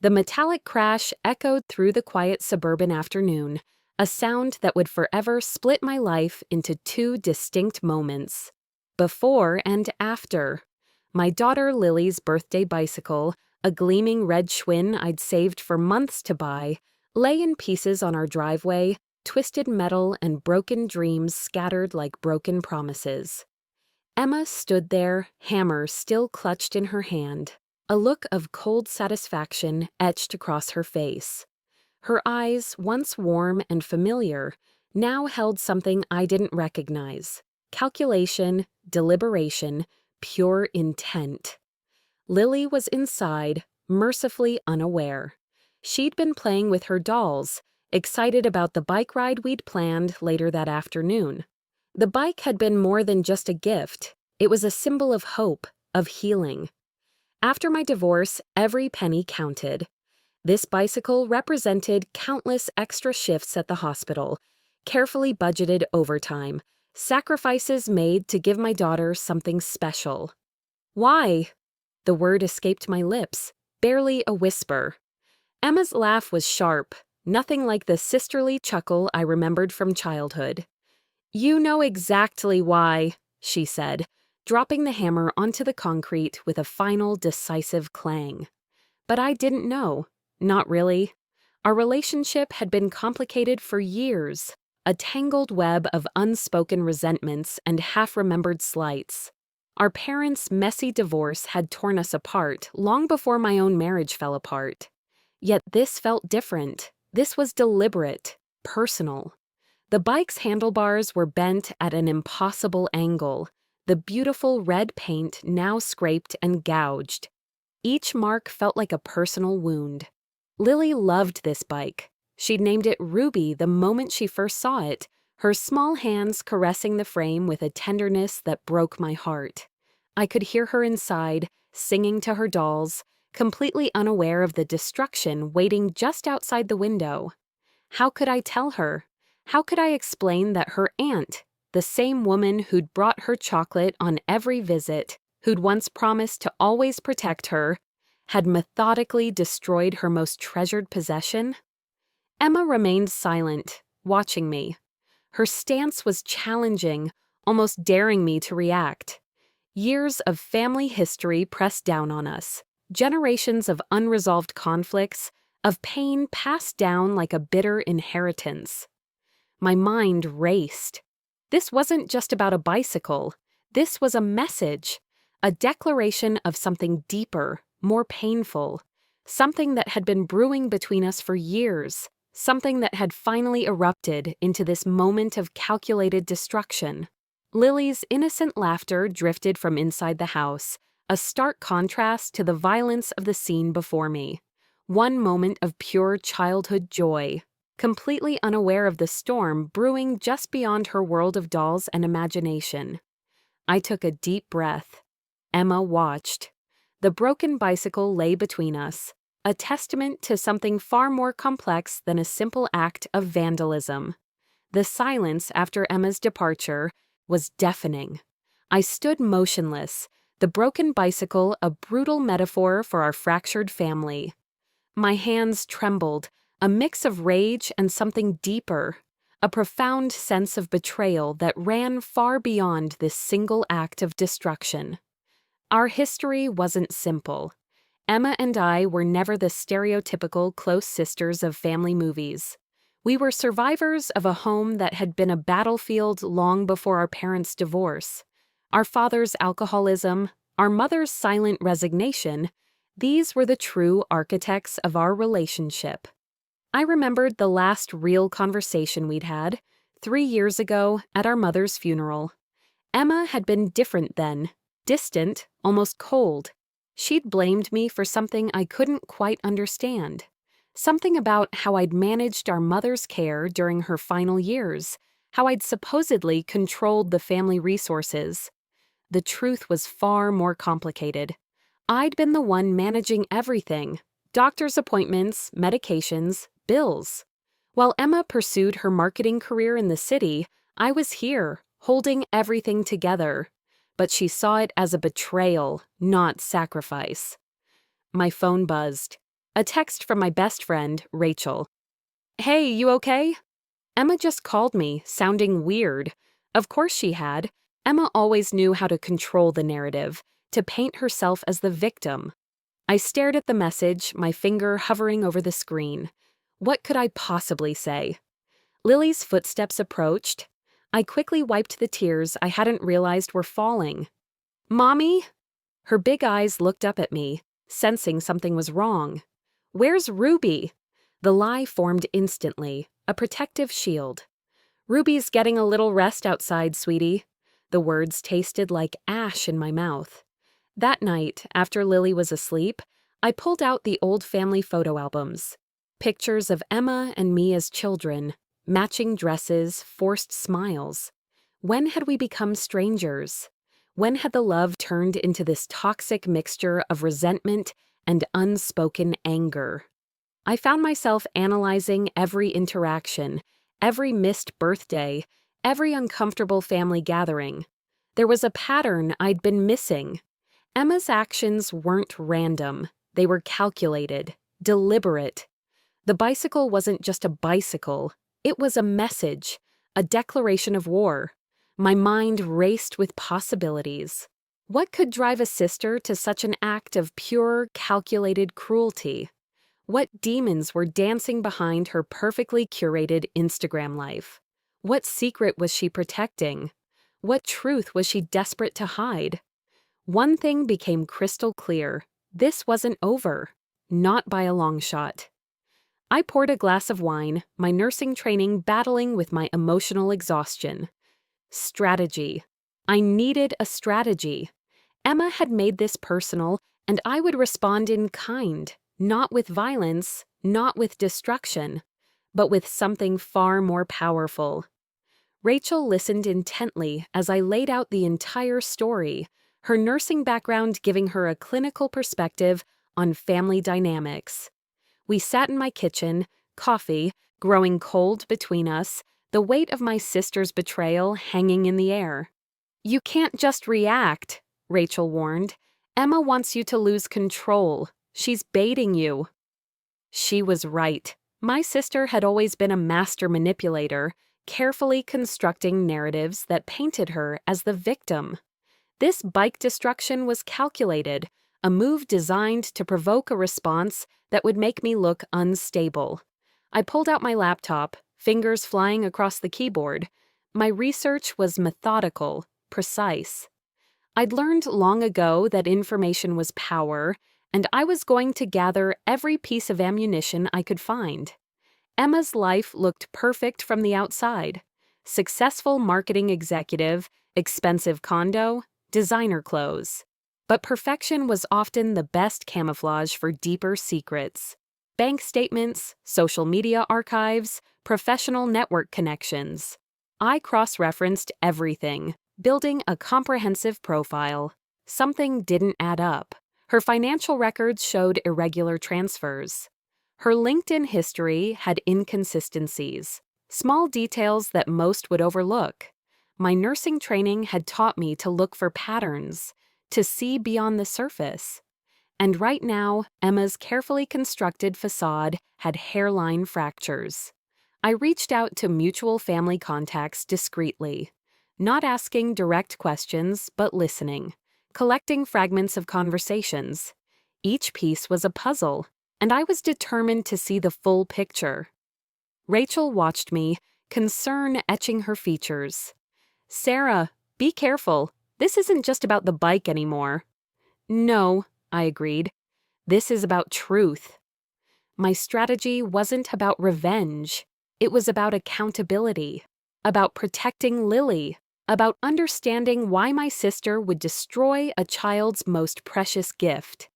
The metallic crash echoed through the quiet suburban afternoon, a sound that would forever split my life into two distinct moments. Before and after. My daughter Lily's birthday bicycle, a gleaming red Schwinn I'd saved for months to buy, lay in pieces on our driveway, twisted metal and broken dreams scattered like broken promises. Emma stood there, hammer still clutched in her hand, a look of cold satisfaction etched across her face. Her eyes, once warm and familiar, now held something I didn't recognize: calculation, deliberation, pure intent. Lily was inside, mercifully unaware. She'd been playing with her dolls, excited about the bike ride we'd planned later that afternoon. The bike had been more than just a gift. It was a symbol of hope, of healing. After my divorce, every penny counted. This bicycle represented countless extra shifts at the hospital, carefully budgeted overtime, sacrifices made to give my daughter something special. Why? The word escaped my lips, barely a whisper. Emma's laugh was sharp, nothing like the sisterly chuckle I remembered from childhood. "You know exactly why," she said, dropping the hammer onto the concrete with a final decisive clang. But I didn't know. Not really. Our relationship had been complicated for years, a tangled web of unspoken resentments and half-remembered slights. Our parents' messy divorce had torn us apart long before my own marriage fell apart. Yet this felt different. This was deliberate, personal. The bike's handlebars were bent at an impossible angle, the beautiful red paint now scraped and gouged. Each mark felt like a personal wound. Lily loved this bike. She'd named it Ruby the moment she first saw it, her small hands caressing the frame with a tenderness that broke my heart. I could hear her inside, singing to her dolls, completely unaware of the destruction waiting just outside the window. How could I tell her? How could I explain that her aunt, the same woman who'd brought her chocolate on every visit, who'd once promised to always protect her, had methodically destroyed her most treasured possession? Emma remained silent, watching me. Her stance was challenging, almost daring me to react. Years of family history pressed down on us, generations of unresolved conflicts, of pain passed down like a bitter inheritance. My mind raced. This wasn't just about a bicycle. This was a message, a declaration of something deeper, more painful, something that had been brewing between us for years, something that had finally erupted into this moment of calculated destruction. Lily's innocent laughter drifted from inside the house, a stark contrast to the violence of the scene before me. One moment of pure childhood joy, completely unaware of the storm brewing just beyond her world of dolls and imagination. I took a deep breath. Emma watched. The broken bicycle lay between us, a testament to something far more complex than a simple act of vandalism. The silence after Emma's departure was deafening. I stood motionless, the broken bicycle a brutal metaphor for our fractured family. My hands trembled, a mix of rage and something deeper, a profound sense of betrayal that ran far beyond this single act of destruction. Our history wasn't simple. Emma and I were never the stereotypical close sisters of family movies. We were survivors of a home that had been a battlefield long before our parents' divorce. Our father's alcoholism, our mother's silent resignation, these were the true architects of our relationship. I remembered the last real conversation we'd had, 3 years ago at our mother's funeral. Emma had been different then, distant, almost cold. She'd blamed me for something I couldn't quite understand. Something about how I'd managed our mother's care during her final years, how I'd supposedly controlled the family resources. The truth was far more complicated. I'd been the one managing everything: doctor's appointments, medications, bills. While Emma pursued her marketing career in the city, I was here, holding everything together. But she saw it as a betrayal, not sacrifice. My phone buzzed. A text from my best friend, Rachel. "Hey, you okay?" Emma just called me, sounding weird. Of course she had. Emma always knew how to control the narrative, to paint herself as the victim. I stared at the message, my finger hovering over the screen. What could I possibly say? Lily's footsteps approached. I quickly wiped the tears I hadn't realized were falling. "Mommy?" Her big eyes looked up at me, sensing something was wrong. "Where's Ruby?" The lie formed instantly, a protective shield. "Ruby's getting a little rest outside, sweetie." The words tasted like ash in my mouth. That night, after Lily was asleep, I pulled out the old family photo albums. Pictures of Emma and me as children, matching dresses, forced smiles. When had we become strangers? When had the love turned into this toxic mixture of resentment and unspoken anger? I found myself analyzing every interaction, every missed birthday, every uncomfortable family gathering. There was a pattern I'd been missing. Emma's actions weren't random. They were calculated, deliberate. The bicycle wasn't just a bicycle. It was a message, a declaration of war. My mind raced with possibilities. What could drive a sister to such an act of pure, calculated cruelty? What demons were dancing behind her perfectly curated Instagram life? What secret was she protecting? What truth was she desperate to hide? One thing became crystal clear. This wasn't over. Not by a long shot. I poured a glass of wine, my nursing training battling with my emotional exhaustion. Strategy. I needed a strategy. Emma had made this personal, and I would respond in kind. Not with violence, not with destruction, but with something far more powerful. Rachel listened intently as I laid out the entire story, her nursing background giving her a clinical perspective on family dynamics. We sat in my kitchen, coffee growing cold between us, the weight of my sister's betrayal hanging in the air. "You can't just react," Rachel warned. "Emma wants you to lose control. She's baiting you." She was right. My sister had always been a master manipulator, carefully constructing narratives that painted her as the victim. This bike destruction was calculated, a move designed to provoke a response that would make me look unstable. I pulled out my laptop, fingers flying across the keyboard. My research was methodical, precise. I'd learned long ago that information was power, and I was going to gather every piece of ammunition I could find. Emma's life looked perfect from the outside. Successful marketing executive, expensive condo, designer clothes. But perfection was often the best camouflage for deeper secrets. Bank statements, social media archives, professional network connections. I cross-referenced everything, building a comprehensive profile. Something didn't add up. Her financial records showed irregular transfers. Her LinkedIn history had inconsistencies, small details that most would overlook. My nursing training had taught me to look for patterns, to see beyond the surface. And right now, Emma's carefully constructed facade had hairline fractures. I reached out to mutual family contacts discreetly, not asking direct questions, but listening, collecting fragments of conversations. Each piece was a puzzle, and I was determined to see the full picture. Rachel watched me, concern etching her features. "Sarah, be careful. This isn't just about the bike anymore." "No," I agreed. "This is about truth." My strategy wasn't about revenge. It was about accountability, about protecting Lily, about understanding why my sister would destroy a child's most precious gift.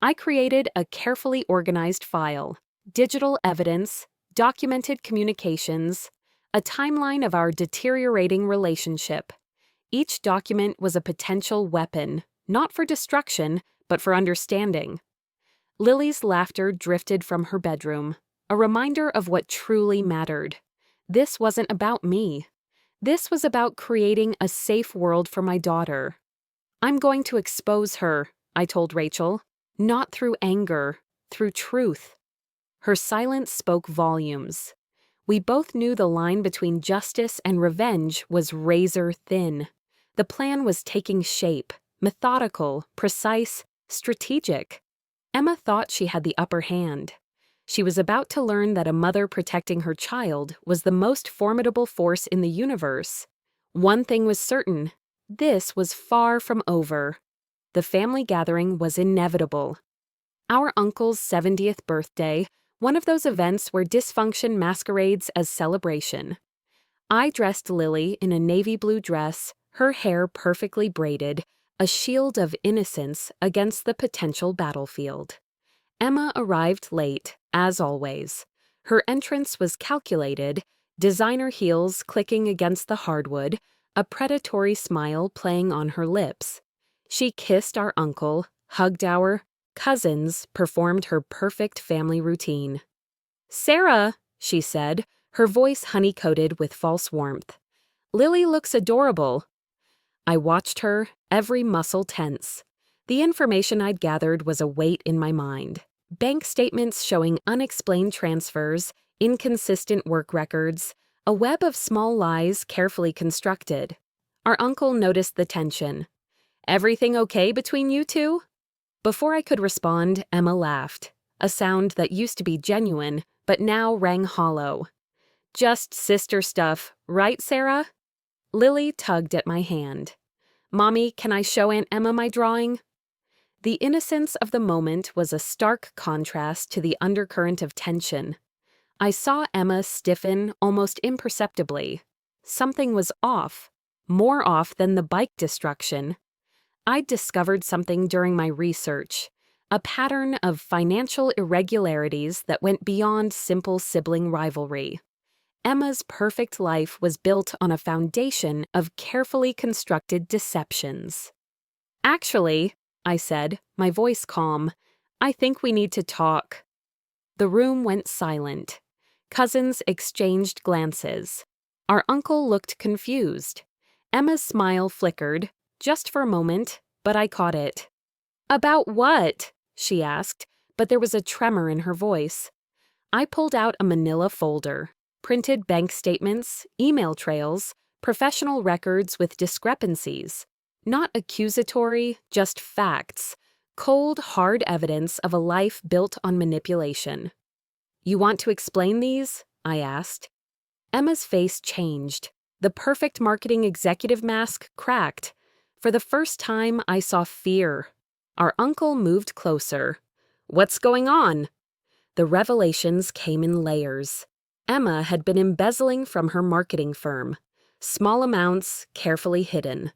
I created a carefully organized file, digital evidence, documented communications, a timeline of our deteriorating relationship. Each document was a potential weapon, not for destruction, but for understanding. Lily's laughter drifted from her bedroom, a reminder of what truly mattered. This wasn't about me. This was about creating a safe world for my daughter. "I'm going to expose her," I told Rachel, "not through anger, through truth. Her silence spoke volumes. We both knew the line between justice and revenge was razor thin. The plan was taking shape, methodical, precise, strategic. Emma thought she had the upper hand. She was about to learn that a mother protecting her child was the most formidable force in the universe. One thing was certain: this was far from over. The family gathering was inevitable. Our uncle's 70th birthday, one of those events where dysfunction masquerades as celebration. I dressed Lily in a navy blue dress, her hair perfectly braided, a shield of innocence against the potential battlefield. Emma arrived late, as always. Her entrance was calculated, designer heels clicking against the hardwood, a predatory smile playing on her lips. She kissed our uncle, hugged our cousins, performed her perfect family routine. "Sarah," she said, her voice honey-coated with false warmth. "Lily looks adorable." I watched her, every muscle tense. The information I'd gathered was a weight in my mind. Bank statements showing unexplained transfers, inconsistent work records, a web of small lies carefully constructed. Our uncle noticed the tension. "Everything okay between you two?" Before I could respond, Emma laughed, a sound that used to be genuine, but now rang hollow. "Just sister stuff, right, Sarah?" Lily tugged at my hand. "Mommy, can I show Aunt Emma my drawing?" The innocence of the moment was a stark contrast to the undercurrent of tension. I saw Emma stiffen almost imperceptibly. Something was off, more off than the bike destruction. I'd discovered something during my research, a pattern of financial irregularities that went beyond simple sibling rivalry. Emma's perfect life was built on a foundation of carefully constructed deceptions. "Actually," I said, my voice calm, "I think we need to talk." The room went silent. Cousins exchanged glances. Our uncle looked confused. Emma's smile flickered, just for a moment, but I caught it. "About what?" she asked, but there was a tremor in her voice. I pulled out a manila folder, printed bank statements, email trails, professional records with discrepancies. Not accusatory, just facts. Cold, hard evidence of a life built on manipulation. "You want to explain these?" I asked. Emma's face changed. The perfect marketing executive mask cracked. For the first time, I saw fear. Our uncle moved closer. "What's going on?" The revelations came in layers. Emma had been embezzling from her marketing firm. Small amounts, carefully hidden.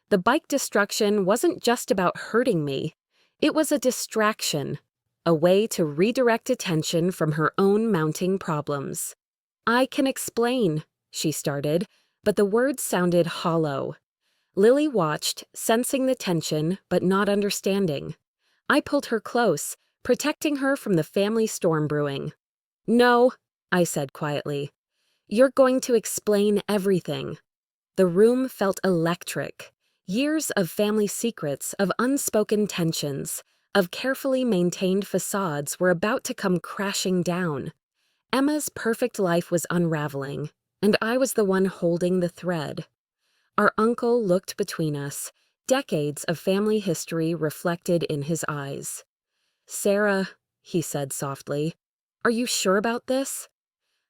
The bike destruction wasn't just about hurting me. It was a distraction, a way to redirect attention from her own mounting problems. "I can explain," she started, but the words sounded hollow. Lily watched, sensing the tension but not understanding. I pulled her close, protecting her from the family storm brewing. "No," I said quietly. "You're going to explain everything." The room felt electric. Years of family secrets, of unspoken tensions, of carefully maintained facades were about to come crashing down. Emma's perfect life was unraveling, and I was the one holding the thread. Our uncle looked between us, decades of family history reflected in his eyes. "Sarah," he said softly, "are you sure about this?"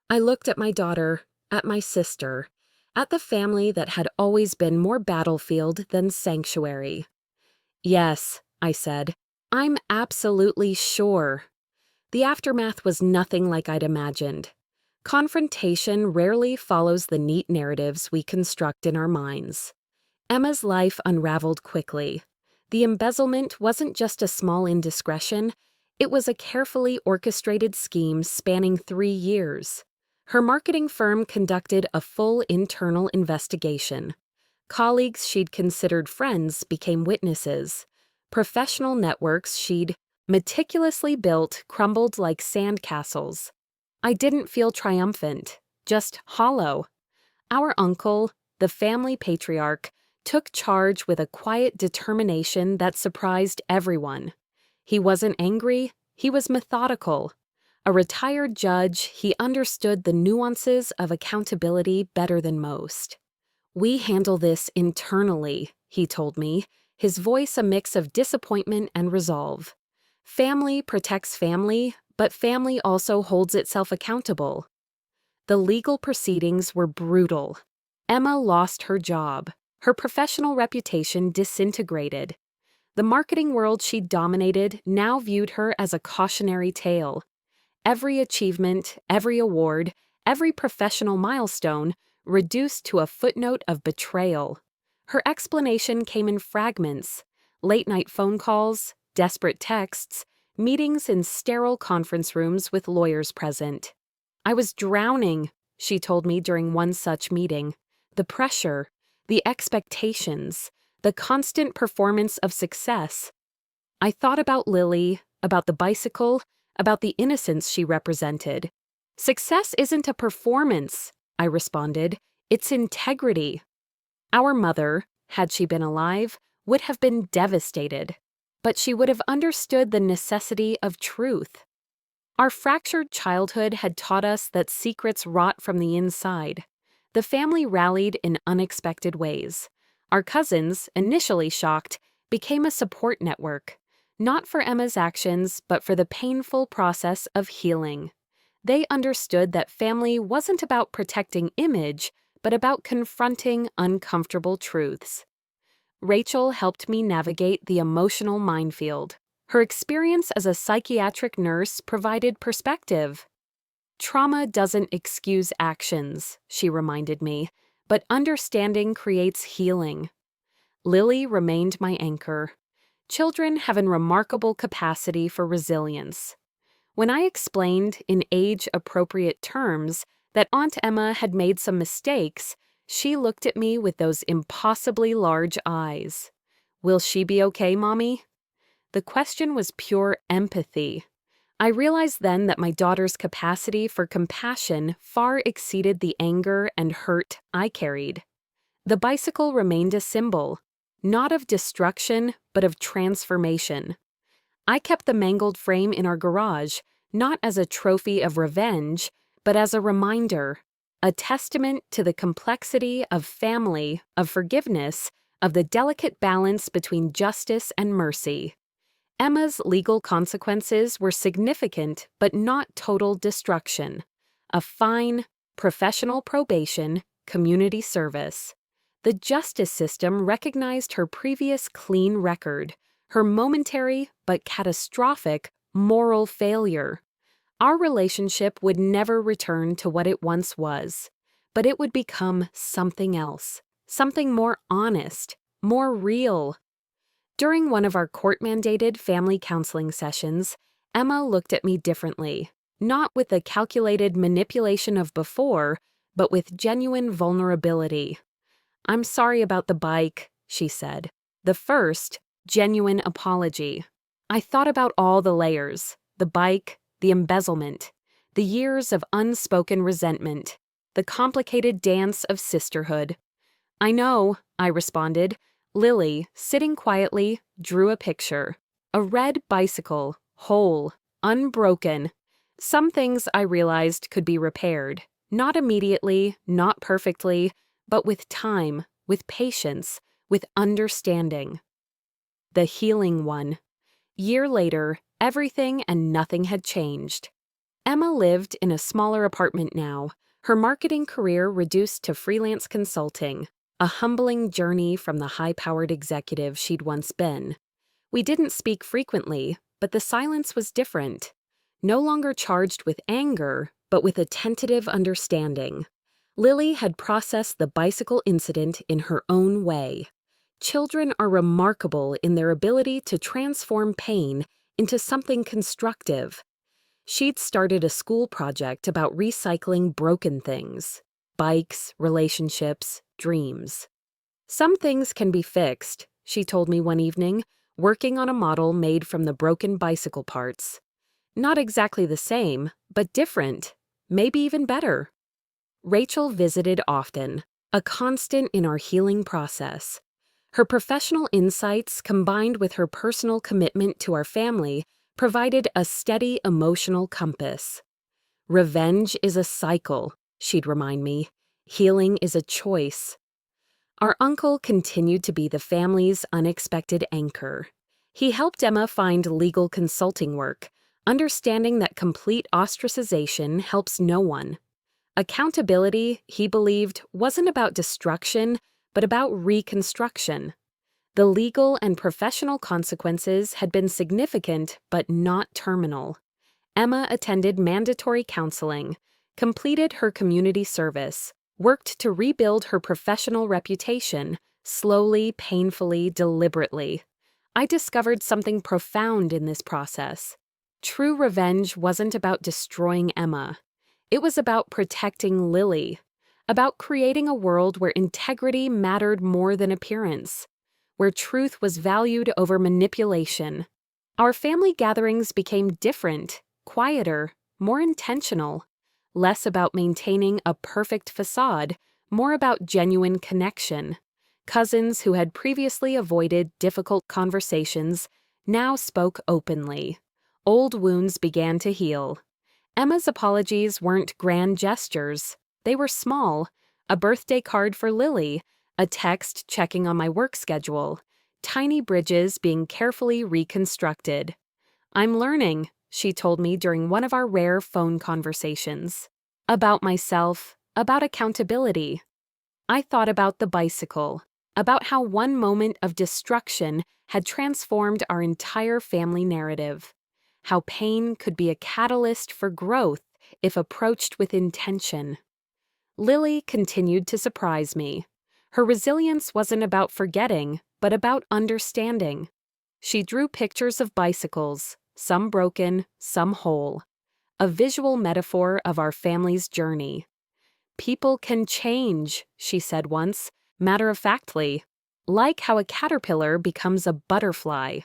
I looked at my daughter, at my sister, at the family that had always been more battlefield than sanctuary. "Yes," I said, "I'm absolutely sure." The aftermath was nothing like I'd imagined. Confrontation rarely follows the neat narratives we construct in our minds. Emma's life unraveled quickly. The embezzlement wasn't just a small indiscretion, it was a carefully orchestrated scheme spanning 3 years. Her marketing firm conducted a full internal investigation. Colleagues she'd considered friends became witnesses. Professional networks she'd meticulously built crumbled like sandcastles. I didn't feel triumphant, just hollow. Our uncle, the family patriarch, took charge with a quiet determination that surprised everyone. He wasn't angry, He was methodical. A retired judge, he understood the nuances of accountability better than most. "We handle this internally," he told me, his voice a mix of disappointment and resolve. "Family protects family, but family also holds itself accountable." The legal proceedings were brutal. Emma lost her job. Her professional reputation disintegrated. The marketing world she dominated now viewed her as a cautionary tale. Every achievement, every award, every professional milestone reduced to a footnote of betrayal. Her explanation came in fragments: late-night phone calls, desperate texts, meetings in sterile conference rooms with lawyers present. "I was drowning," she told me during one such meeting. "The pressure, the expectations, the constant performance of success." I thought about Lily, about the bicycle, about the innocence she represented. "Success isn't a performance," I responded. "It's integrity." Our mother, had she been alive, would have been devastated, but she would have understood the necessity of truth. Our fractured childhood had taught us that secrets rot from the inside. The family rallied in unexpected ways. Our cousins, initially shocked, became a support network, not for Emma's actions, but for the painful process of healing. They understood that family wasn't about protecting image, but about confronting uncomfortable truths. Rachel helped me navigate the emotional minefield. Her experience as a psychiatric nurse provided perspective. "Trauma doesn't excuse actions," she reminded me, "but understanding creates healing." Lily remained my anchor. Children have a remarkable capacity for resilience. When I explained, in age-appropriate terms, that Aunt Emma had made some mistakes, she looked at me with those impossibly large eyes. "Will she be okay, Mommy?" The question was pure empathy. I realized then that my daughter's capacity for compassion far exceeded the anger and hurt I carried. The bicycle remained a symbol, not of destruction, but of transformation. I kept the mangled frame in our garage, not as a trophy of revenge, but as a reminder, a testament to the complexity of family, of forgiveness, of the delicate balance between justice and mercy. Emma's legal consequences were significant but not total destruction. A fine, professional probation, community service. The justice system recognized her previous clean record, her momentary but catastrophic moral failure. Our relationship would never return to what it once was, but it would become something else, something more honest, more real. During one of our court-mandated family counseling sessions, Emma looked at me differently, not with the calculated manipulation of before, but with genuine vulnerability. "I'm sorry about the bike," she said. The first, genuine apology. I thought about all the layers: the bike, the embezzlement, the years of unspoken resentment, the complicated dance of sisterhood. "I know," I responded. Lily, sitting quietly, drew a picture. A red bicycle, whole, unbroken. Some things I realized could be repaired. Not immediately, not perfectly, but with time, with patience, with understanding. The healing one. Year later, everything and nothing had changed. Emma lived in a smaller apartment now, her marketing career reduced to freelance consulting, a humbling journey from the high-powered executive she'd once been. We didn't speak frequently, but the silence was different. No longer charged with anger, but with a tentative understanding. Lily had processed the bicycle incident in her own way. Children are remarkable in their ability to transform pain into something constructive. She'd started a school project about recycling broken things: bikes, relationships, dreams. "Some things can be fixed," she told me one evening, working on a model made from the broken bicycle parts. "Not exactly the same, but different, maybe even better." Rachel visited often, a constant in our healing process. Her professional insights, combined with her personal commitment to our family, provided a steady emotional compass. Revenge is a cycle, she'd remind me. Healing is a choice. Our uncle continued to be the family's unexpected anchor. He helped Emma find legal consulting work, understanding that complete ostracization helps no one. Accountability, he believed, wasn't about destruction, but about reconstruction. The legal and professional consequences had been significant but not terminal. Emma attended mandatory counseling, completed her community service, worked to rebuild her professional reputation, slowly, painfully, deliberately. I discovered something profound in this process. True revenge wasn't about destroying Emma. It was about protecting Lily, about creating a world where integrity mattered more than appearance, where truth was valued over manipulation. Our family gatherings became different, quieter, more intentional, less about maintaining a perfect facade, more about genuine connection. Cousins who had previously avoided difficult conversations now spoke openly. Old wounds began to heal. Emma's apologies weren't grand gestures. They were small: a birthday card for Lily, a text checking on my work schedule, tiny bridges being carefully reconstructed. "I'm learning," she told me during one of our rare phone conversations. About myself, about accountability. I thought about the bicycle, about how one moment of destruction had transformed our entire family narrative, how pain could be a catalyst for growth if approached with intention. Lily continued to surprise me. Her resilience wasn't about forgetting, but about understanding. She drew pictures of bicycles, some broken, some whole, a visual metaphor of our family's journey. "People can change," she said once, matter-of-factly, like how a caterpillar becomes a butterfly.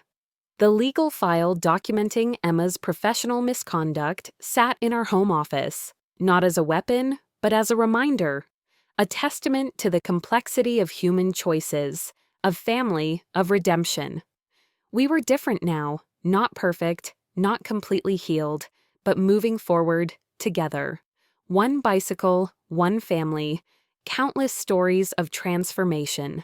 The legal file documenting Emma's professional misconduct sat in our home office, not as a weapon, but as a reminder, a testament to the complexity of human choices, of family, of redemption. We were different now, not perfect, not completely healed, but moving forward together. One bicycle, one family, countless stories of transformation.